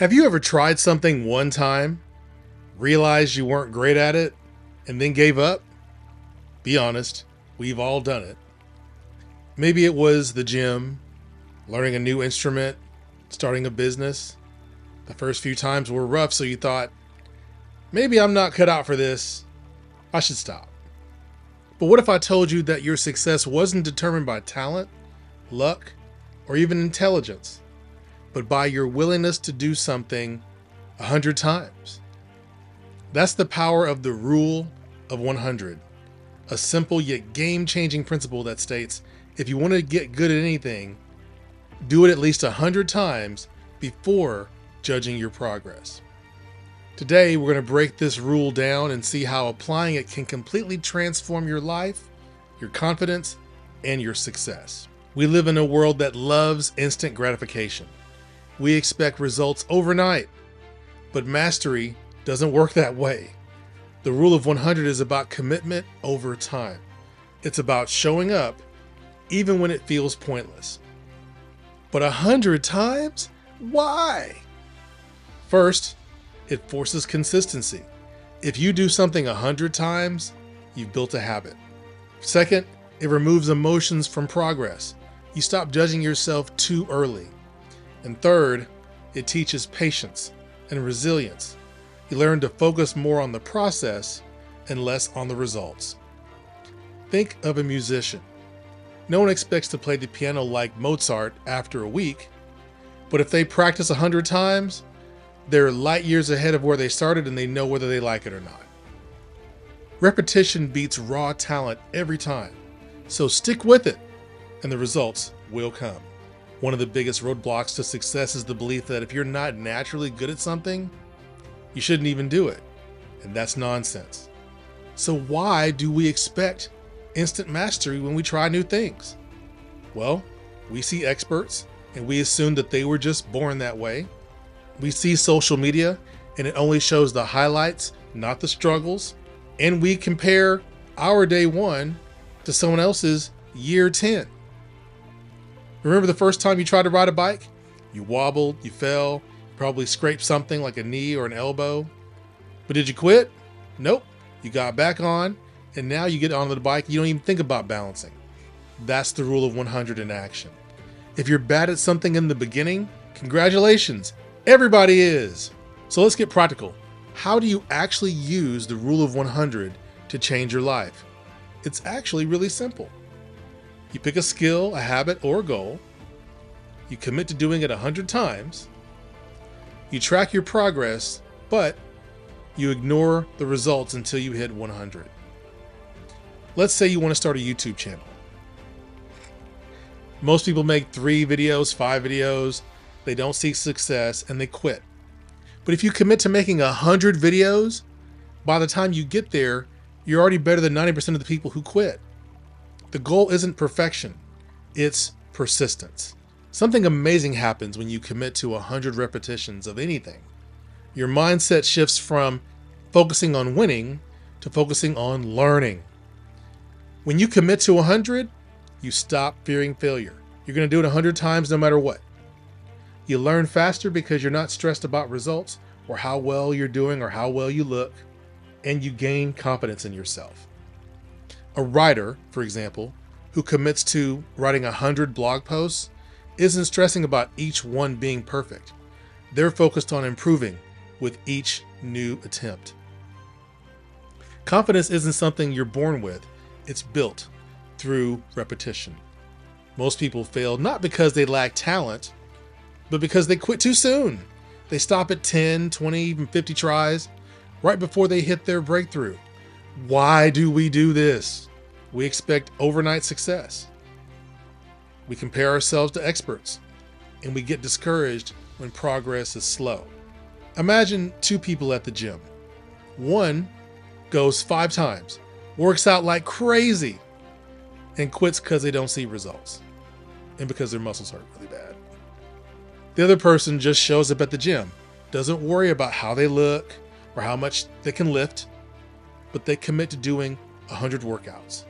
Have you ever tried something one time, realized you weren't great at it, and then gave up? Be honest, we've all done it. Maybe it was the gym, learning a new instrument, starting a business. The first few times were rough, so you thought, maybe I'm not cut out for this. I should stop. But what if I told you that your success wasn't determined by talent, luck, or even intelligence, but by your willingness to do something 100 times? That's the power of the rule of 100, a simple yet game-changing principle that states if you want to get good at anything, do it at least 100 times before judging your progress. Today, we're going to break this rule down and see how applying it can completely transform your life, your confidence, and your success. We live in a world that loves instant gratification. We expect results overnight, but mastery doesn't work that way. The rule of 100 is about commitment over time. It's about showing up even when it feels pointless. But 100 times? Why? First, it forces consistency. If you do something 100 times, you've built a habit. Second, it removes emotions from progress. You stop judging yourself too early. And third, it teaches patience and resilience. You learn to focus more on the process and less on the results. Think of a musician. No one expects to play the piano like Mozart after a week, but if they practice 100 times, they're light years ahead of where they started and they know whether they like it or not. Repetition beats raw talent every time, so stick with it and the results will come. One of the biggest roadblocks to success is the belief that if you're not naturally good at something, you shouldn't even do it. And that's nonsense. So why do we expect instant mastery when we try new things? Well, we see experts and we assume that they were just born that way. We see social media and it only shows the highlights, not the struggles. And we compare our day one to someone else's year 10. Remember the first time you tried to ride a bike? You wobbled, you fell, probably scraped something like a knee or an elbow. But did you quit? Nope. You got back on, and now you get onto the bike, you don't even think about balancing. That's the rule of 100 in action. If you're bad at something in the beginning, congratulations, everybody is. So let's get practical. How do you actually use the rule of 100 to change your life? It's actually really simple. You pick a skill, a habit, or a goal. You commit to doing it 100 times. You track your progress, but you ignore the results until you hit 100. Let's say you want to start a YouTube channel. Most people make 3 videos, 5 videos. They don't see success and they quit. But if you commit to making 100 videos, by the time you get there, you're already better than 90% of the people who quit. The goal isn't perfection, it's persistence. Something amazing happens when you commit to 100 repetitions of anything. Your mindset shifts from focusing on winning to focusing on learning. When you commit to 100, you stop fearing failure. You're going to do it 100 times no matter what. You learn faster because you're not stressed about results or how well you're doing or how well you look, and you gain confidence in yourself. A writer, for example, who commits to writing 100 blog posts isn't stressing about each one being perfect. They're focused on improving with each new attempt. Confidence isn't something you're born with, it's built through repetition. Most people fail not because they lack talent, but because they quit too soon. They stop at 10, 20, even 50 tries right before they hit their breakthrough. Why do we do this? We expect overnight success. We compare ourselves to experts, and we get discouraged when progress is slow. Imagine 2 people at the gym. One goes 5 times, works out like crazy, and quits because they don't see results and because their muscles hurt really bad. The other person just shows up at the gym, doesn't worry about how they look or how much they can lift, but they commit to doing 100 workouts.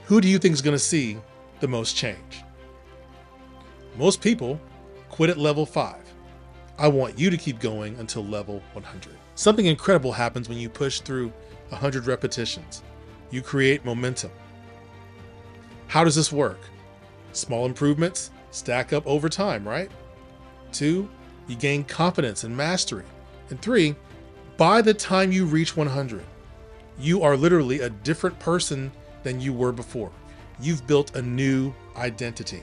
Who do you think is going to see the most change? Most people quit at level 5. I want you to keep going until level 100. Something incredible happens when you push through 100 repetitions. You create momentum. How does this work? Small improvements stack up over time, right? 2, you gain confidence and mastery. And 3, by the time you reach 100, you are literally a different person than you were before. You've built a new identity.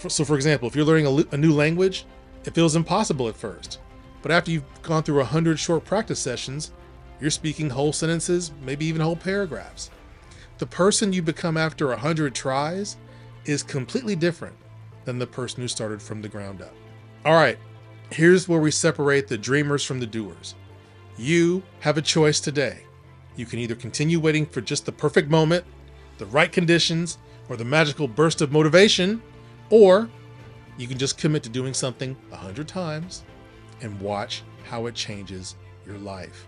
So for example, if you're learning a new language, it feels impossible at first. But after you've gone through 100 short practice sessions, you're speaking whole sentences, maybe even whole paragraphs. The person you become after 100 tries is completely different than the person who started from the ground up. All right, here's where we separate the dreamers from the doers. You have a choice today. You can either continue waiting for just the perfect moment, the right conditions, or the magical burst of motivation, or you can just commit to doing something 100 times and watch how it changes your life.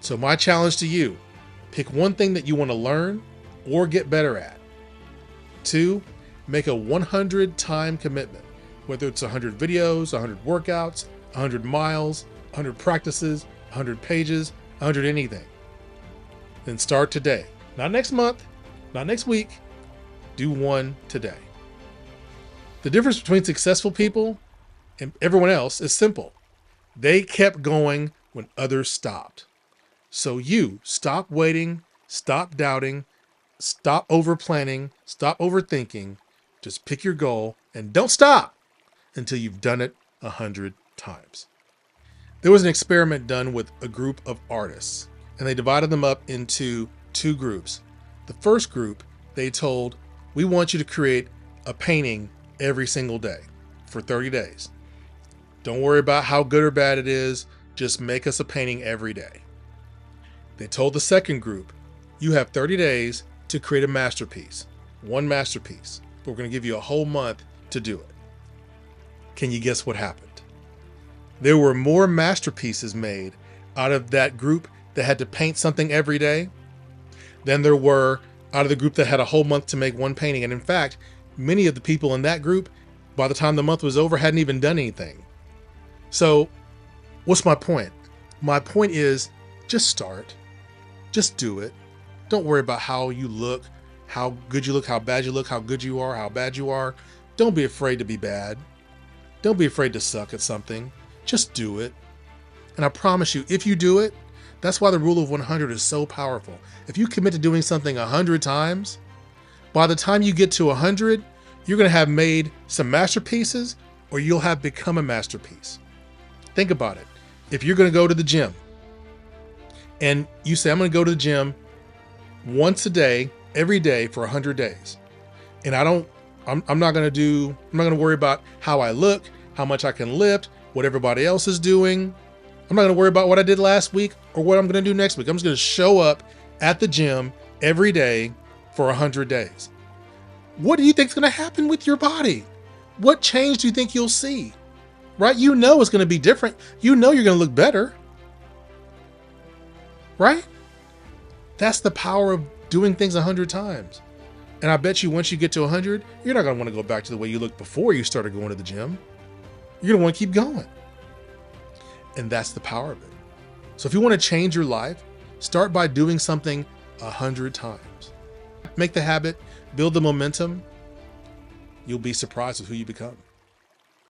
So my challenge to you, pick one thing that you want to learn or get better at. 2, make a 100-time commitment, whether it's 100 videos, 100 workouts, 100 miles, 100 practices, 100 pages, 100 anything. Then start today. Not next month, not next week. Do one today. The difference between successful people and everyone else is simple. They kept going when others stopped. So you stop waiting, stop doubting, stop over planning, stop overthinking. Just pick your goal and don't stop until you've done it 100 times. There was an experiment done with a group of artists, and they divided them up into 2 groups. The first group, they told, we want you to create a painting every single day for 30 days. Don't worry about how good or bad it is. Just make us a painting every day. They told the second group, you have 30 days to create a masterpiece, one masterpiece. But we're going to give you a whole month to do it. Can you guess what happened? There were more masterpieces made out of that group that had to paint something every day than there were out of the group that had a whole month to make one painting. And in fact, many of the people in that group, by the time the month was over, hadn't even done anything. So what's my point? My point is just start. Just do it. Don't worry about how you look, how good you look, how bad you look, how good you are, how bad you are. Don't be afraid to be bad. Don't be afraid to suck at something. Just do it. And I promise you, if you do it, that's why the rule of 100 is so powerful. If you commit to doing something 100 times, by the time you get to 100, you're going to have made some masterpieces, or you'll have become a masterpiece. Think about it. If you're going to go to the gym and you say, I'm going to go to the gym once a day, every day for 100 days. And I'm not going to worry about how I look, how much I can lift, what everybody else is doing. I'm not going to worry about what I did last week or what I'm going to do next week. I'm just going to show up at the gym every day for 100 days. What do you think is going to happen with your body? What change do you think you'll see? Right? You know it's going to be different. You know you're going to look better. Right? That's the power of doing things 100 times. And I bet you once you get to 100, you're not going to want to go back to the way you looked before you started going to the gym. You're going to want to keep going. And that's the power of it. So if you want to change your life, start by doing something 100 times. Make the habit, build the momentum. You'll be surprised with who you become.